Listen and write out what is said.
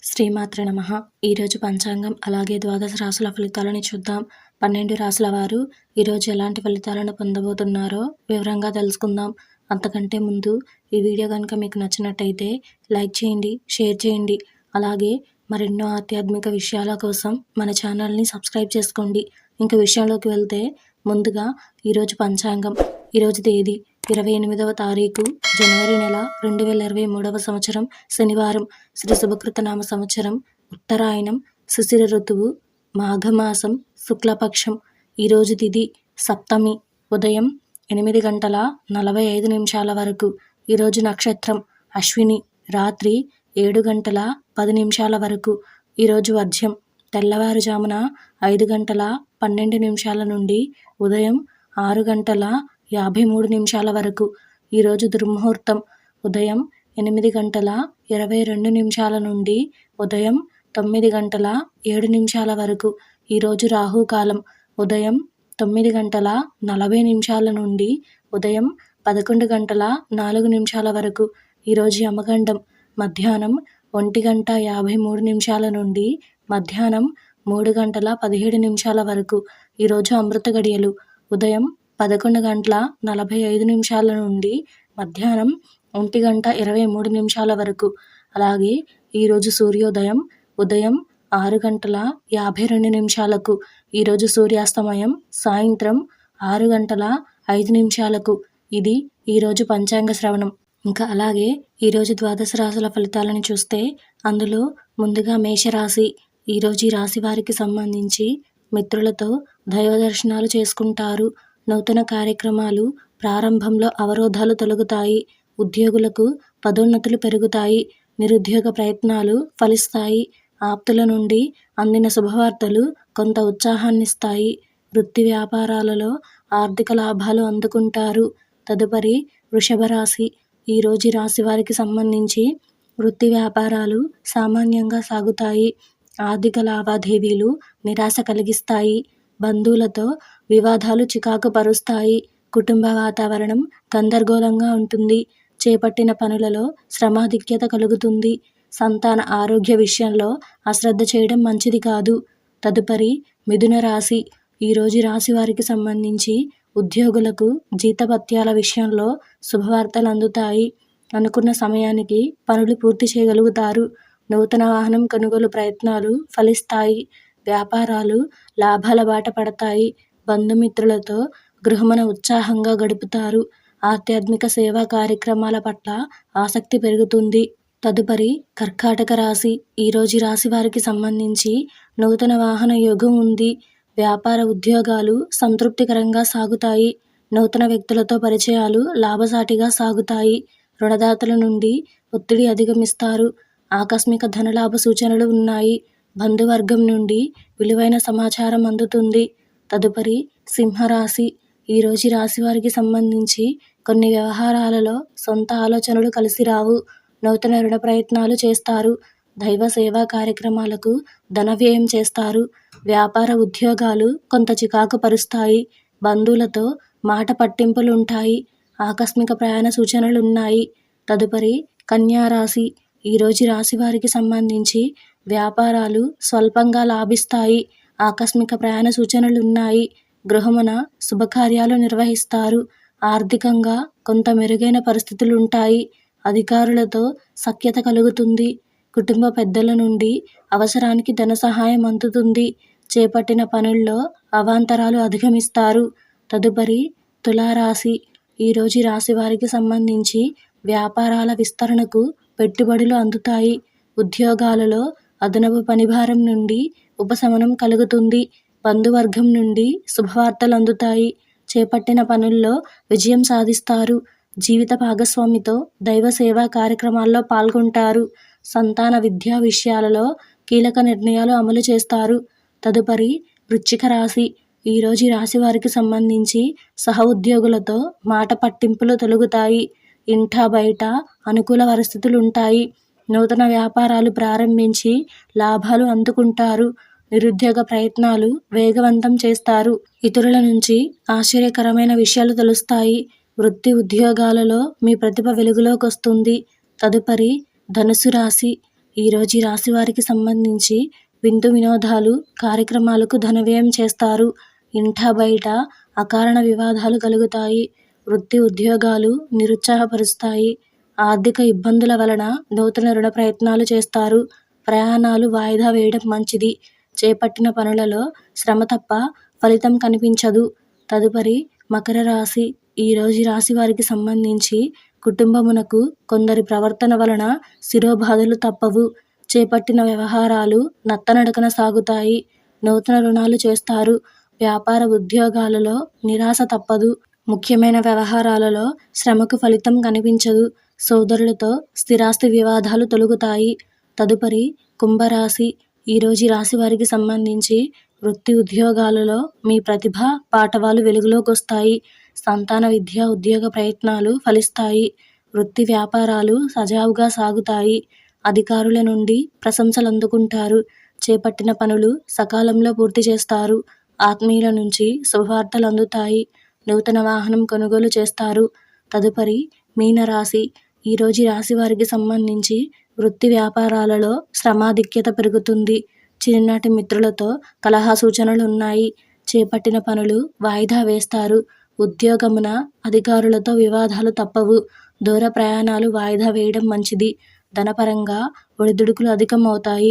శ్రీమాత్రే నమః. ఈరోజు పంచాంగం అలాగే ద్వాదశ రాశుల ఫలితాలని చూద్దాం. 12 రాశుల వారు ఈరోజు ఎలాంటి ఫలితాలను పొందబోతున్నారో వివరంగా తెలుసుకుందాం. అంతకంటే ముందు ఈ వీడియో కనుక మీకు నచ్చినట్టయితే లైక్ చేయండి, షేర్ చేయండి. అలాగే మరెన్నో ఆధ్యాత్మిక విషయాల కోసం మన ఛానల్ని సబ్స్క్రైబ్ చేసుకోండి. ఇంక విషయంలోకి వెళ్తే ముందుగా ఈరోజు పంచాంగం. ఈరోజు తేదీ 28వ తారీఖు జనవరి నెల 2023వ సంవత్సరం శనివారం. శ్రీ శుభకృతనామ సంవత్సరం ఉత్తరాయణం, శిశిర ఋతువు, మాఘమాసం, శుక్లపక్షం. ఈరోజు తిథి సప్తమి, ఉదయం 8:45 వరకు. ఈరోజు నక్షత్రం అశ్విని, రాత్రి 7:10 వరకు. ఈరోజు వర్జ్యం తెల్లవారుజామున 5:12 నుండి ఉదయం 6:53 వరకు. ఈరోజు దుర్ముహూర్తం ఉదయం 8:22 నుండి ఉదయం 9:07 వరకు. ఈరోజు రాహుకాలం ఉదయం 9:40 నుండి ఉదయం 11:04 వరకు. ఈరోజు యమగండం మధ్యాహ్నం 1:53 నుండి మధ్యాహ్నం 3:17 వరకు. ఈరోజు అమృత గడియలు ఉదయం 11:45 నుండి మధ్యాహ్నం 1:23 వరకు. అలాగే ఈరోజు సూర్యోదయం ఉదయం 6:52. ఈరోజు సూర్యాస్తమయం సాయంత్రం 6:05. ఇది ఈరోజు పంచాంగ శ్రవణం. ఇంకా అలాగే ఈరోజు ద్వాదశ రాశుల ఫలితాలను చూస్తే అందులో ముందుగా మేషరాశి. ఈరోజు ఈ రాశి వారికి సంబంధించి మిత్రులతో దైవ దర్శనాలు చేసుకుంటారు. నూతన కార్యక్రమాలు ప్రారంభంలో అవరోధాలు తొలగుతాయి. ఉద్యోగులకు పదోన్నతులు పెరుగుతాయి. నిరుద్యోగ ప్రయత్నాలు ఫలిస్తాయి. ఆప్తుల నుండి అందిన శుభవార్తలు కొంత ఉత్సాహాన్నిస్తాయి. వృత్తి వ్యాపారాలలో ఆర్థిక లాభాలు అందుకుంటారు. తదుపరి వృషభ రాశి. ఈరోజు రాశి వారికి సంబంధించి వృత్తి వ్యాపారాలు సామాన్యంగా సాగుతాయి. ఆర్థిక లావాదేవీలు నిరాశ కలిగిస్తాయి. బంధువులతో వివాదాలు చికాకు పరుస్తాయి. కుటుంబ వాతావరణం గందరగోళంగా ఉంటుంది. చేపట్టిన పనులలో శ్రమాధిక్యత కలుగుతుంది. సంతాన ఆరోగ్య విషయంలో అశ్రద్ధ చేయడం మంచిది కాదు. తదుపరి మిథున రాశి. ఈరోజు రాశి వారికి సంబంధించి ఉద్యోగులకు జీతభత్యాల విషయంలో శుభవార్తలు అందుతాయి. అనుకున్న సమయానికి పనులు పూర్తి చేయగలుగుతారు. నూతన వాహనం కొనుగోలు ప్రయత్నాలు ఫలిస్తాయి. వ్యాపారాలు లాభాల బాట పడతాయి. బంధుమిత్రులతో గృహమున ఉత్సాహంగా గడుపుతారు. ఆధ్యాత్మిక సేవా కార్యక్రమాల పట్ల ఆసక్తి పెరుగుతుంది. తదుపరి కర్కాటక రాశి. ఈరోజు రాశి వారికి సంబంధించి నూతన వాహన యోగం ఉంది. వ్యాపార ఉద్యోగాలు సంతృప్తికరంగా సాగుతాయి. నూతన వ్యక్తులతో పరిచయాలు లాభసాటిగా సాగుతాయి. రుణదాతల నుండి ఒత్తిడి అధిగమిస్తారు. ఆకస్మిక ధనలాభ సూచనలు ఉన్నాయి. బంధువర్గం నుండి విలువైన సమాచారం అందుతుంది. తదుపరి సింహరాశి. ఈరోజు రాశి వారికి సంబంధించి కొన్ని వ్యవహారాలలో సొంత ఆలోచనలు కలిసి రావు. నూతన రుణ ప్రయత్నాలు చేస్తారు. దైవ సేవా కార్యక్రమాలకు ధన వ్యయం చేస్తారు. వ్యాపార ఉద్యోగాలు కొంత చికాకు పరుస్తాయి. బంధువులతో మాట పట్టింపులుంటాయి. ఆకస్మిక ప్రయాణ సూచనలున్నాయి. తదుపరి కన్యా రాశి. ఈరోజు రాశి వారికి సంబంధించి వ్యాపారాలు స్వల్పంగా లాభిస్తాయి. ఆకస్మిక ప్రయాణ సూచనలున్నాయి. గృహమున శుభకార్యాలు నిర్వహిస్తారు. ఆర్థికంగా కొంత మెరుగైన పరిస్థితులుంటాయి. అధికారులతో సఖ్యత కలుగుతుంది. కుటుంబ పెద్దల నుండి అవసరానికి ధన సహాయం అందుతుంది. చేపట్టిన పనుల్లో అవాంతరాలు అధిగమిస్తారు. తదుపరి తులారాశి. ఈరోజు రాశి వారికి సంబంధించి వ్యాపారాల విస్తరణకు పెట్టుబడులు అందుతాయి. ఉద్యోగాలలో అదనపు పనిభారం నుండి ఉపశమనం కలుగుతుంది. బంధువర్గం నుండి శుభవార్తలు అందుతాయి. చేపట్టిన పనుల్లో విజయం సాధిస్తారు. జీవిత భాగస్వామితో దైవ సేవా కార్యక్రమాల్లో పాల్గొంటారు. సంతాన విద్యా విషయాలలో కీలక నిర్ణయాలు అమలు చేస్తారు. తదుపరి వృశ్చిక రాశి. ఈరోజు రాశి వారికి సంబంధించి సహ ఉద్యోగులతో మాట పట్టింపులు తొలగుతాయి. ఇంటా బయట అనుకూల పరిస్థితులుంటాయి. నూతన వ్యాపారాలు ప్రారంభించి లాభాలు అందుకుంటారు. నిరుద్యోగ ప్రయత్నాలు వేగవంతం చేస్తారు. ఇతరుల నుంచి ఆశ్చర్యకరమైన విషయాలు తెలుస్తాయి. వృత్తి ఉద్యోగాలలో మీ ప్రతిభ వెలుగులోకి వస్తుంది. తదుపరి ధనుసు రాశి. ఈరోజు ఈ రాశి వారికి సంబంధించి విందు వినోదాలు, కార్యక్రమాలకు ధన వ్యయం చేస్తారు. ఇంట బయట అకారణ వివాదాలు కలుగుతాయి. వృత్తి ఉద్యోగాలు నిరుత్సాహపరుస్తాయి. ఆర్థిక ఇబ్బందుల వలన నూతన రుణ ప్రయత్నాలు చేస్తారు. ప్రయాణాలు వాయిదా వేయడం మంచిది. చేపట్టిన పనులలో శ్రమ తప్ప ఫలితం కనిపించదు. తదుపరి మకర రాశి. ఈరోజు ఈ రాశి వారికి సంబంధించి కుటుంబమునకు కొందరి ప్రవర్తన వలన శిరోబాధలు తప్పవు. చేపట్టిన వ్యవహారాలు నత్తనడకన సాగుతాయి. నూతన రుణాలు చేస్తారు. వ్యాపార ఉద్యోగాలలో నిరాశ తప్పదు. ముఖ్యమైన వ్యవహారాలలో శ్రమకు ఫలితం కనిపించదు. సోదరులతో స్థిరాస్తి వివాదాలు తొలగుతాయి. తదుపరి కుంభరాశి. ఈరోజు ఈ రాశి వారికి సంబంధించి వృత్తి ఉద్యోగాలలో మీ ప్రతిభ పాటవాలు వెలుగులోకొస్తాయి. సంతాన విద్య ఉద్యోగ ప్రయత్నాలు ఫలిస్తాయి. వృత్తి వ్యాపారాలు సజావుగా సాగుతాయి. అధికారుల నుండి ప్రశంసలు అందుకుంటారు. చేపట్టిన పనులు సకాలంలో పూర్తి చేస్తారు. ఆత్మీయుల నుంచి శుభవార్తలు అందుతాయి. నూతన వాహనం కొనుగోలు చేస్తారు. తదుపరి మీనరాశి. ఈరోజు ఈ రాశి వారికి సంబంధించి వృత్తి వ్యాపారాలలో శ్రమాధిక్యత పెరుగుతుంది. చిన్ననాటి మిత్రులతో కలహ సూచనలు ఉన్నాయి. చేపట్టిన పనులు వాయిదా వేస్తారు. ఉద్యోగమున అధికారులతో వివాదాలు తప్పవు. దూర ప్రయాణాలు వాయిదా వేయడం మంచిది. ధనపరంగా ఒడిదుడుకులు అధికమవుతాయి.